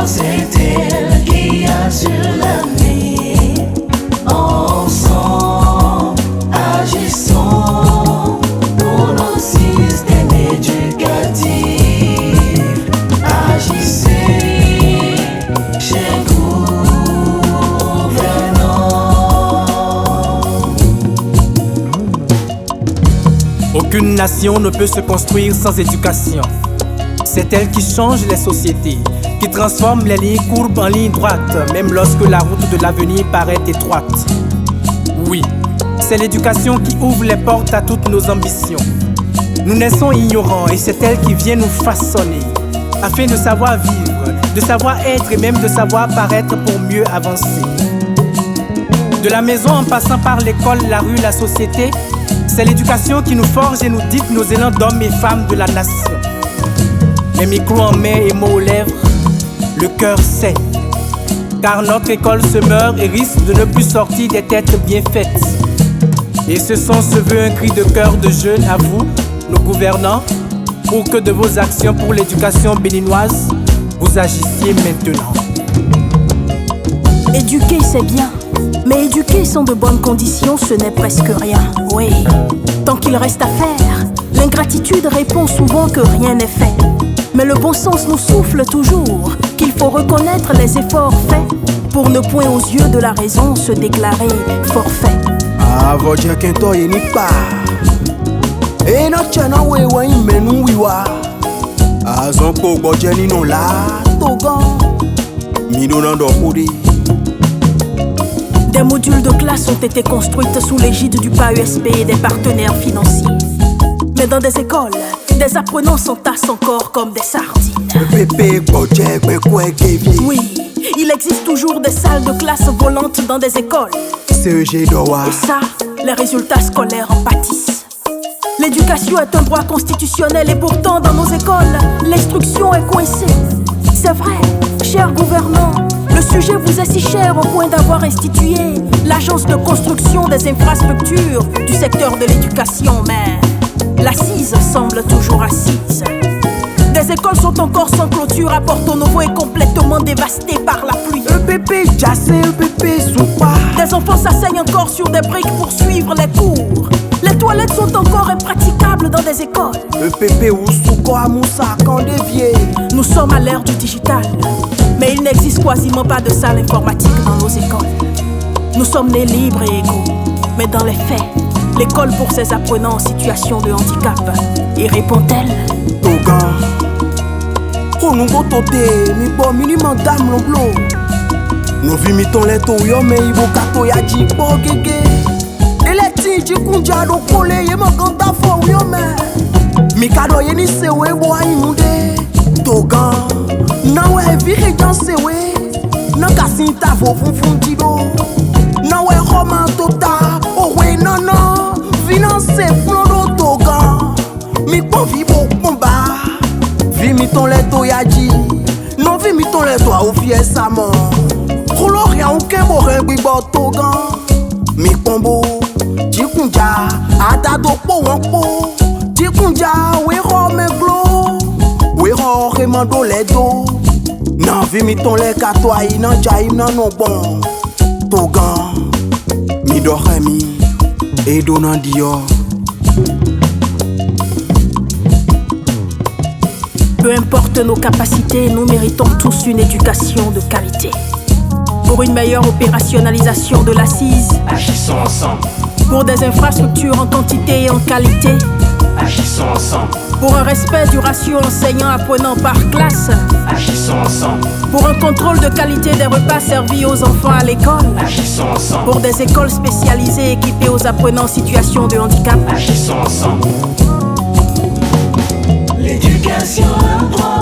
c'est elle qui assure l'avenir. Ensemble, agissons pour nos systèmes éducatifs. Agissez, chers gouvernants. Aucune nation ne peut se construire sans éducation. C'est elle qui change les sociétés, qui transforme les lignes courbes en lignes droites, même lorsque la route de l'avenir paraît étroite. Oui, c'est l'éducation qui ouvre les portes à toutes nos ambitions. Nous naissons ignorants et c'est elle qui vient nous façonner, afin de savoir vivre, de savoir être et même de savoir paraître pour mieux avancer. De la maison en passant par l'école, la rue, la société, c'est l'éducation qui nous forge et nous dicte nos élans d'hommes et femmes de la nation. Les micros en main et mots aux lèvres, le cœur sait. Car notre école se meurt et risque de ne plus sortir des têtes bien faites. Et ce son se veut un cri de cœur de jeunes à vous, nos gouvernants, pour que de vos actions pour l'éducation béninoise, vous agissiez maintenant. Éduquer c'est bien, mais éduquer sans de bonnes conditions ce n'est presque rien. Oui, tant qu'il reste à faire, l'ingratitude répond souvent que rien n'est fait. Mais le bon sens nous souffle toujours qu'il faut reconnaître les efforts faits pour ne point aux yeux de la raison se déclarer forfait. Avo je kento ye ni pa e no chana we wa imenu wiwa azon ko gboje ninu la to gan mi do na do kudi. Des modules de classe ont été construites sous l'égide du PAESP et des partenaires financiers. Mais dans des écoles, des apprenants s'entassent encore comme des sardines. Oui, il existe toujours des salles de classe volantes dans des écoles. Et ça, les résultats scolaires en pâtissent. L'éducation est un droit constitutionnel et pourtant dans nos écoles, l'instruction est coincée. C'est vrai, chers gouvernants, le sujet vous est si cher au point d'avoir institué l'agence de construction des infrastructures du secteur de l'éducation, mais l'assise semble toujours assise. Des écoles sont encore sans clôture à Porto Novo et complètement dévastées par la pluie. Des enfants s'asseyent encore sur des briques pour suivre les cours. Les toilettes sont encore impraticables dans des écoles. Nous sommes à l'ère du digital, mais il n'existe quasiment pas de salle informatique dans nos écoles. Nous sommes nés libres et égaux, mais dans les faits, l'école pour ses apprenants en situation de handicap, y répond-elle? No vi mi ton leto yo me ibo kato ya ji po gege. Eleti ji kunja do kole ye mo ganta fo yo me. Mi kado ye ni sewe bo ayimude. Togan na we vire jan sewe. Na kasinta fo funfun jido. Na we roman tota o we nana. Finance flodo togan. Mi po vi bo komba. Vi mi ton leto ya ji. Non vi mi ton leto a ofie sa mo. Koloria uke more gbibo togan. Mi kombo jikunja adado po won po. Jikunja we ro me glo. We ro remando le do. Nan vi mi ton le katwa inan jaim nan non bon. Togan mi do remi e do nan dio. Peu importe nos capacités, nous méritons tous une éducation de qualité. Pour une meilleure opérationnalisation de l'assise, Agissons ensemble. pour des infrastructures en quantité et en qualité, Agissons ensemble. pour un respect du ratio enseignant-apprenant par classe, Agissons ensemble. pour un contrôle de qualité des repas servis aux enfants à l'école, Agissons ensemble. pour des écoles spécialisées équipées aux apprenants en situation de handicap. Agissons ensemble. L'éducation, un droit.